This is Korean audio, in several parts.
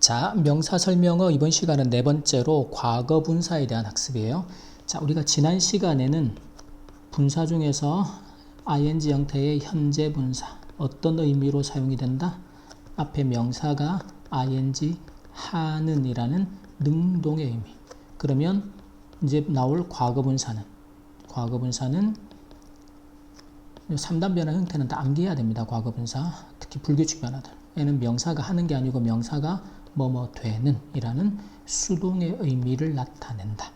자, 명사 설명어 이번 시간은 네 번째로 과거 분사에 대한 학습이에요. 자, 우리가 지난 시간에는 분사 중에서 ing 형태의 현재 분사 어떤 의미로 사용이 된다? 앞에 명사가 ing 하는 이라는 능동의 의미. 그러면 이제 나올 과거 분사는 3단 변화 형태는 다 암기해야 됩니다. 과거 분사. 특히 불규칙 변화들. 얘는 명사가 하는 게 아니고 명사가 뭐뭐 되는 이라는 수동의 의미를 나타낸다.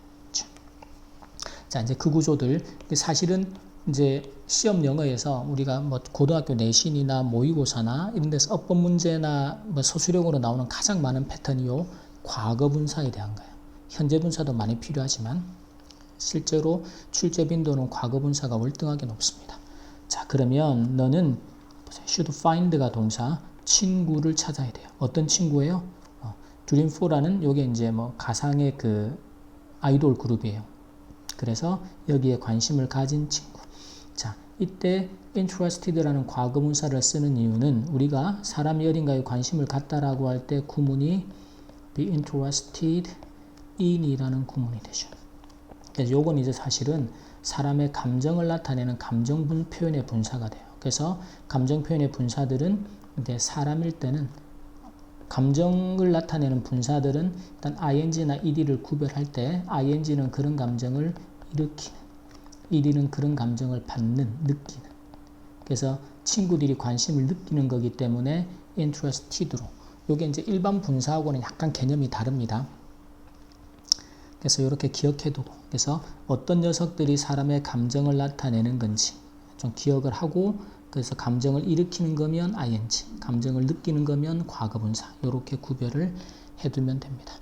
자, 이제 그 구조들. 사실은 이제 시험 영어에서 우리가 뭐 고등학교 내신이나 모의고사나 이런 데서 어법 문제나 뭐 서술형으로 나오는 가장 많은 패턴이요. 과거 분사에 대한 거예요. 현재 분사도 많이 필요하지만 실제로 출제 빈도는 과거 분사가 월등하게 높습니다. 자, 그러면 너는 should find가 동사 친구를 찾아야 돼요. 어떤 친구예요? 드림4라는 요게 이제 뭐 가상의 그 아이돌 그룹이에요. 그래서 여기에 관심을 가진 친구. 자, 이때 interested라는 과거 분사를 쓰는 이유는 우리가 사람이 어딘가에 관심을 갖다라고 할 때 구문이 be interested in이라는 구문이 되죠. 그래서 요건 이제 사실은 사람의 감정을 나타내는 감정 표현의 분사가 돼요. 그래서 감정 표현의 분사들은 이제 사람일 때는 감정을 나타내는 분사들은 일단 ing나 ed를 구별할 때 ing는 그런 감정을 일으키는, ed는 그런 감정을 받는, 느끼는. 그래서 친구들이 관심을 느끼는 거기 때문에 interested로. 이게 이제 일반 분사하고는 약간 개념이 다릅니다. 그래서 이렇게 기억해두고, 그래서 어떤 녀석들이 사람의 감정을 나타내는 건지 좀 기억을 하고, 그래서 감정을 일으키는 거면 ing, 감정을 느끼는 거면 과거분사 이렇게 구별을 해두면 됩니다.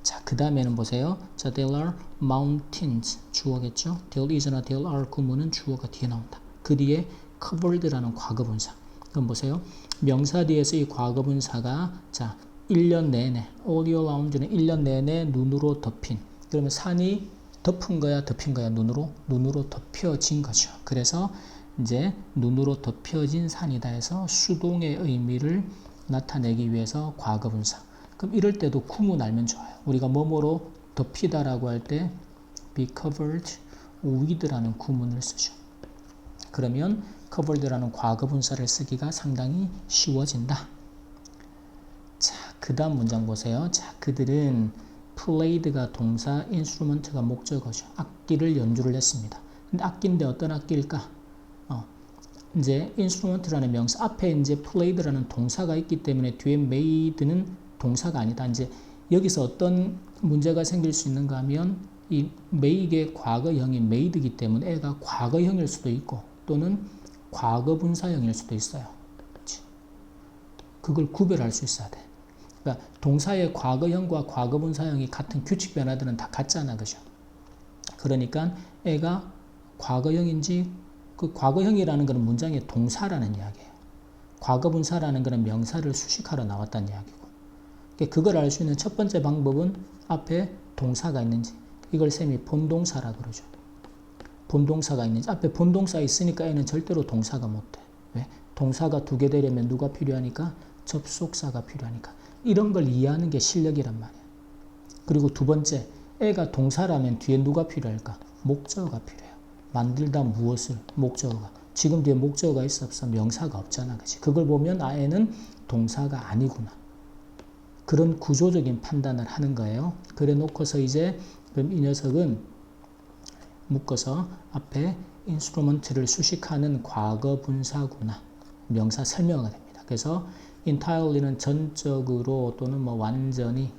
자, 그 다음에는 보세요. 자, there are mountains 주어겠죠. there is나 there are 구문은 주어가 뒤에 나온다. 그 뒤에 covered라는 과거분사. 그럼 보세요. 명사 뒤에서 이 과거분사가 자 1년 내내 all year round는 1년 내내 눈으로 덮인. 그러면 산이 덮은 거야, 덮인 거야, 눈으로 덮여진 거죠. 그래서 이제 눈으로 덮여진 산이다 해서 수동의 의미를 나타내기 위해서 과거분사. 그럼 이럴 때도 구문 알면 좋아요. 우리가 뭐뭐로 덮이다라고 할 때 be covered with라는 구문을 쓰죠. 그러면 covered라는 과거분사를 쓰기가 상당히 쉬워진다. 자, 그 다음 문장 보세요. 자, 그들은 played가 동사, instrument가 목적어죠. 악기를 연주를 했습니다. 근데 악기인데 어떤 악기일까? 이제 instrument라는 명사 앞에 이제 played라는 동사가 있기 때문에 뒤에 made는 동사가 아니다. 이제 여기서 어떤 문제가 생길 수 있는가 하면 이 made의 과거형이 made이기 때문에 애가 과거형일 수도 있고 또는 과거분사형일 수도 있어요. 그치? 그걸 구별할 수 있어야 돼. 그러니까 동사의 과거형과 과거분사형이 같은 규칙 변화들은 다 같잖아. 그죠? 그러니까 애가 과거형인지 그 과거형이라는 것은 문장의 동사라는 이야기예요. 과거분사라는 것은 명사를 수식하러 나왔다는 이야기고. 그걸 알 수 있는 첫 번째 방법은 앞에 동사가 있는지. 이걸 쌤이 본동사라고 그러죠. 본동사가 있는지. 앞에 본동사 있으니까 얘는 절대로 동사가 못 돼. 왜? 동사가 두 개 되려면 누가 필요하니까? 접속사가 필요하니까. 이런 걸 이해하는 게 실력이란 말이야. 그리고 두 번째, 애가 동사라면 뒤에 누가 필요할까? 목적어가 필요해요. 만들다 무엇을? 목적어가. 지금 뒤에 목적어가 있어 없어? 명사가 없잖아. 그치? 그걸 보면 애는 동사가 아니구나. 그런 구조적인 판단을 하는 거예요. 그래 놓고서 이제 그럼 이 녀석은 묶어서 앞에 instrument를 수식하는 과거 분사구나. 명사 설명가 됩니다. 그래서 entirely는 전적으로 또는 뭐 완전히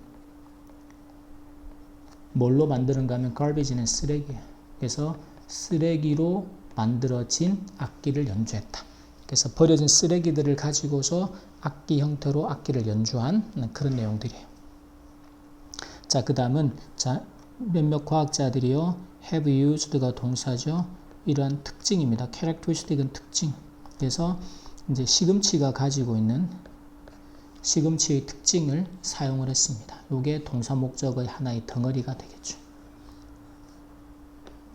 뭘로 만드는가 하면 garbage는 쓰레기예요. 그래서 쓰레기로 만들어진 악기를 연주했다. 그래서 버려진 쓰레기들을 가지고서 악기 형태로 악기를 연주한 그런 내용들이에요. 자, 그 다음은 자 몇몇 과학자들이요 have used가 동사죠. 이러한 특징입니다. characteristic은 특징. 그래서 이제 시금치가 가지고 있는 시금치의 특징을 사용을 했습니다. 이게 동사 목적의 하나의 덩어리가 되겠죠.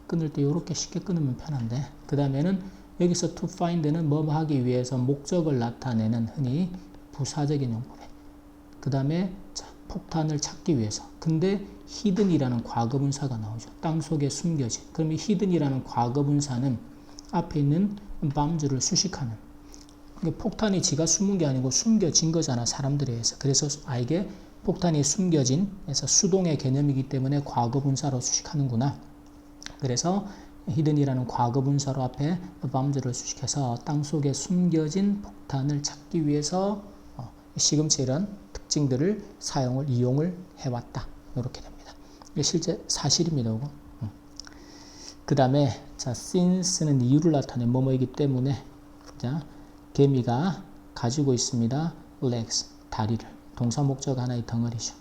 끊을 때 이렇게 쉽게 끊으면 편한데 그 다음에는 여기서 to find는 뭐 하기 위해서 목적을 나타내는 흔히 부사적인 용법에 그 다음에 폭탄을 찾기 위해서. 근데 히든이라는 과거분사가 나오죠. 땅속에 숨겨진. 그럼 이 히든이라는 과거분사는 앞에 있는 bombs를 수식하는. 그러니까 폭탄이 지가 숨은 게 아니고 숨겨진 거잖아, 사람들에 의해서. 그래서 이게 폭탄이 숨겨진, 그래서 수동의 개념이기 때문에 과거분사로 수식하는구나. 그래서 히든이라는 과거분사로 앞에 bombs를 수식해서 땅속에 숨겨진 폭탄을 찾기 위해서 시금치 이런 특징들을 이용을 해왔다. 이렇게 됩니다. 이게 실제 사실입니다. 그 다음에 since는 이유를 나타낸 뭐뭐이기 때문에 개미가 가지고 있습니다. legs, 다리를. 동사 목적 하나의 덩어리죠.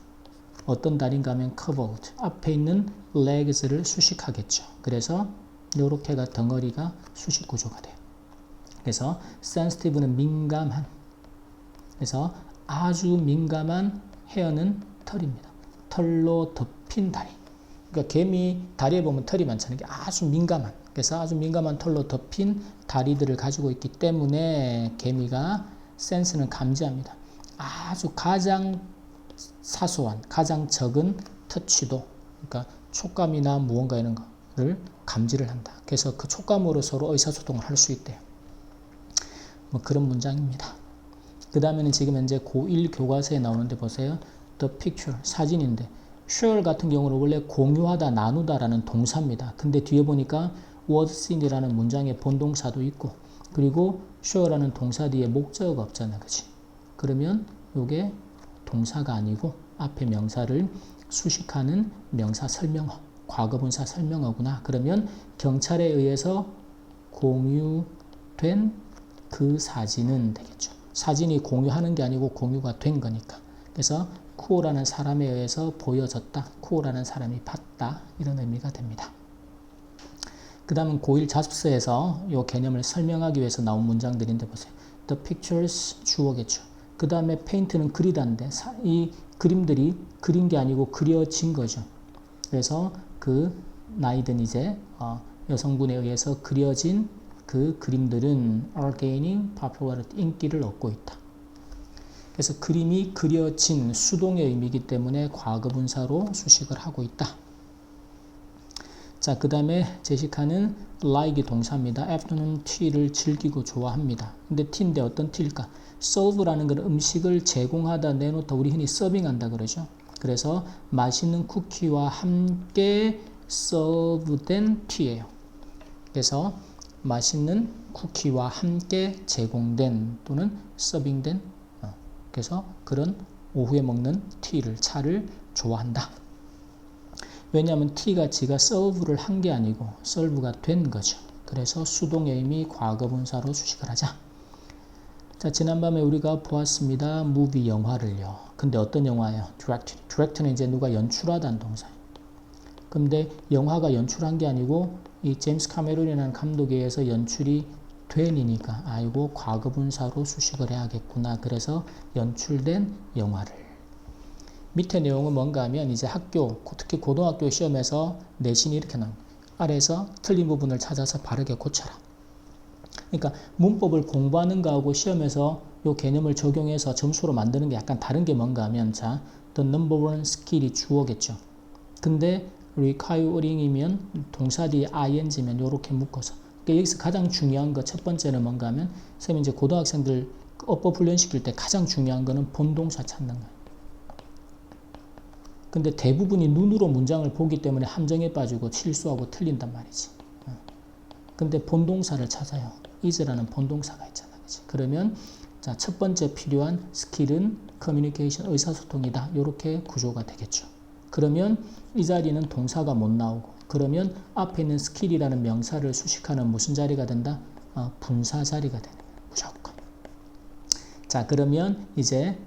어떤 다리인가 하면 covered, 앞에 있는 legs를 수식하겠죠. 그래서 이렇게가 덩어리가 수식 구조가 돼요. 그래서 sensitive는 민감한, 그래서 아주 민감한 헤어는 털입니다. 털로 덮인 다리. 그러니까 개미 다리에 보면 털이 많잖아요. 이게 아주 민감한, 그래서 아주 민감한 털로 덮인 다리들을 가지고 있기 때문에 개미가 센스는 감지합니다. 아주 가장 사소한, 가장 적은 터치도, 그러니까 촉감이나 무언가 이런 거를 감지를 한다. 그래서 그 촉감으로 서로 의사소통을 할 수 있대요. 뭐 그런 문장입니다. 그 다음에는 지금 현재 고1 교과서에 나오는데 보세요. The picture, 사진인데 share 같은 경우는 원래 공유하다, 나누다라는 동사입니다. 근데 뒤에 보니까 was seen이라는 문장에 본동사도 있고, 그리고 share라는 동사 뒤에 목적어가 없잖아, 그치? 그러면 이게 동사가 아니고 앞에 명사를 수식하는 명사 설명어, 과거분사 설명어구나. 그러면 경찰에 의해서 공유된 그 사진은 되겠죠. 사진이 공유하는 게 아니고 공유가 된 거니까. 그래서 쿠오라는 사람에 의해서 보여졌다. 쿠오라는 사람이 봤다. 이런 의미가 됩니다. 그 다음은 고1 자습서에서 이 개념을 설명하기 위해서 나온 문장들인데 보세요. The pictures 주어겠죠. 그 다음에 paint는 그리다인데 이 그림들이 그린 게 아니고 그려진 거죠. 그래서 그 나이든 이제 여성분에 의해서 그려진 그 그림들은 are gaining popularity, 인기를 얻고 있다. 그래서 그림이 그려진 수동의 의미이기 때문에 과거분사로 수식을 하고 있다. 자, 그 다음에 제시카는 like이 동사입니다. after는 tea를 즐기고 좋아합니다. 근데 tea인데 어떤 tea일까? serve라는 건 음식을 제공하다, 내놓다, 우리 흔히 서빙한다 그러죠. 그래서 맛있는 쿠키와 함께 서브된 tea예요. 그래서 맛있는 쿠키와 함께 제공된 또는 서빙된, 그래서 그런 오후에 먹는 티를, 차를 좋아한다. 왜냐하면 티가 지가 서브를 한 게 아니고 설브가 된 거죠. 그래서 수동의 의미 과거분사로 수식을 하자. 자, 지난밤에 우리가 보았습니다. 무비 영화를요. 근데 어떤 영화예요? 디렉트는 이제 누가 연출하다는 동사예요. 근데 영화가 연출한 게 아니고 이 제임스 카메론이라는 감독에 의해서 연출이 된이니까 아이고 과거분사로 수식을 해야겠구나. 그래서 연출된 영화를. 밑에 내용은 뭔가 하면 이제 학교, 특히 고등학교 시험에서 내신이 이렇게 나옵니다. 아래에서 틀린 부분을 찾아서 바르게 고쳐라. 그러니까 문법을 공부하는 거하고 시험에서 이 개념을 적용해서 점수로 만드는 게 약간 다른 게 뭔가 하면 자, the number one skill이 주어겠죠. 근데 requiring이면 동사 뒤에 ing면 이렇게 묶어서. 그러니까 여기서 가장 중요한 거 첫 번째는 뭔가 하면 선생님이 이제 고등학생들 어법 훈련시킬 때 가장 중요한 거는 본동사 찾는 거예요. 근데 대부분이 눈으로 문장을 보기 때문에 함정에 빠지고 실수하고 틀린단 말이지. 근데 본동사를 찾아요. is라는 본동사가 있잖아. 그치? 그러면 자, 첫 번째 필요한 스킬은 커뮤니케이션, 의사소통이다. 이렇게 구조가 되겠죠. 그러면 이 자리는 동사가 못 나오고, 그러면 앞에 있는 스킬이라는 명사를 수식하는 무슨 자리가 된다? 분사 자리가 되는 거예요. 무조건. 자, 그러면 이제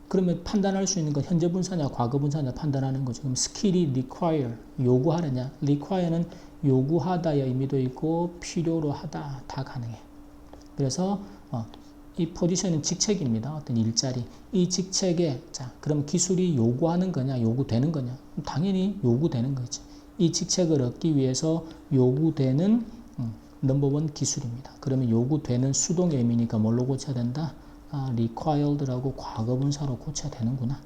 그러면 판단할 수 있는 건 현재 분사냐 과거 분사냐 판단하는 거죠. 그럼 스킬이 require, 요구하느냐. require는 요구하다의 의미도 있고 필요로 하다 다 가능해. 그래서 이 포지션은 직책입니다. 어떤 일자리. 이 직책에 자, 그럼 기술이 요구하는 거냐 요구되는 거냐. 당연히 요구되는 거지. 이 직책을 얻기 위해서 요구되는 넘버원 기술입니다. 그러면 요구되는 수동의 의미니까 뭘로 고쳐야 된다? required라고 과거분사로 고쳐야 되는구나.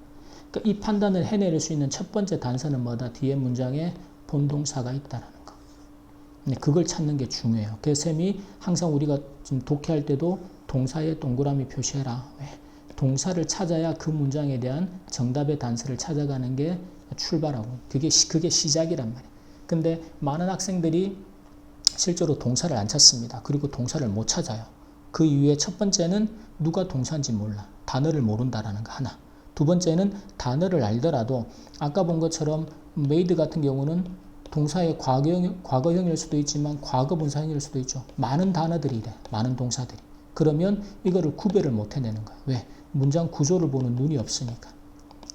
그러니까 이 판단을 해낼 수 있는 첫 번째 단서는 뭐다? 뒤에 문장에 본동사가 있다라는 거. 그걸 찾는 게 중요해요. 그래서 쌤이 항상 우리가 지금 독해할 때도 동사에 동그라미 표시해라. 왜? 동사를 찾아야 그 문장에 대한 정답의 단서를 찾아가는 게 출발하고 그게 시작이란 말이에요. 근데 많은 학생들이 실제로 동사를 안 찾습니다. 그리고 동사를 못 찾아요. 그 이유의 첫 번째는 누가 동사인지 몰라. 단어를 모른다라는 거 하나. 두 번째는 단어를 알더라도 아까 본 것처럼 made 같은 경우는 동사의 과거형일 수도 있지만 과거분사형일 수도 있죠. 많은 단어들이 이래. 많은 동사들이. 그러면 이거를 구별을 못 해내는 거예요. 왜? 문장 구조를 보는 눈이 없으니까.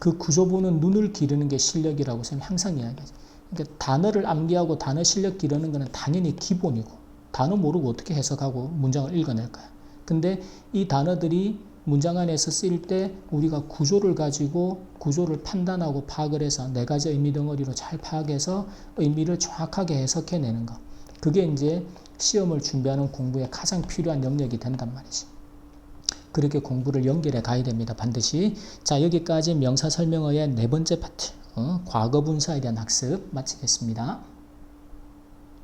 그 구조 보는 눈을 기르는 게 실력이라고 쌤이 항상 이야기하죠. 그러니까 단어를 암기하고 단어 실력 기르는 거는 당연히 기본이고 단어 모르고 어떻게 해석하고 문장을 읽어낼까요? 근데 이 단어들이 문장 안에서 쓰일 때 우리가 구조를 가지고 구조를 판단하고 파악을 해서 네 가지 의미 덩어리로 잘 파악해서 의미를 정확하게 해석해내는 거. 그게 이제 시험을 준비하는 공부에 가장 필요한 영역이 된단 말이지. 그렇게 공부를 연결해 가야 됩니다. 반드시. 자, 여기까지 명사 설명어의 네 번째 파트, 과거분사에 대한 학습 마치겠습니다.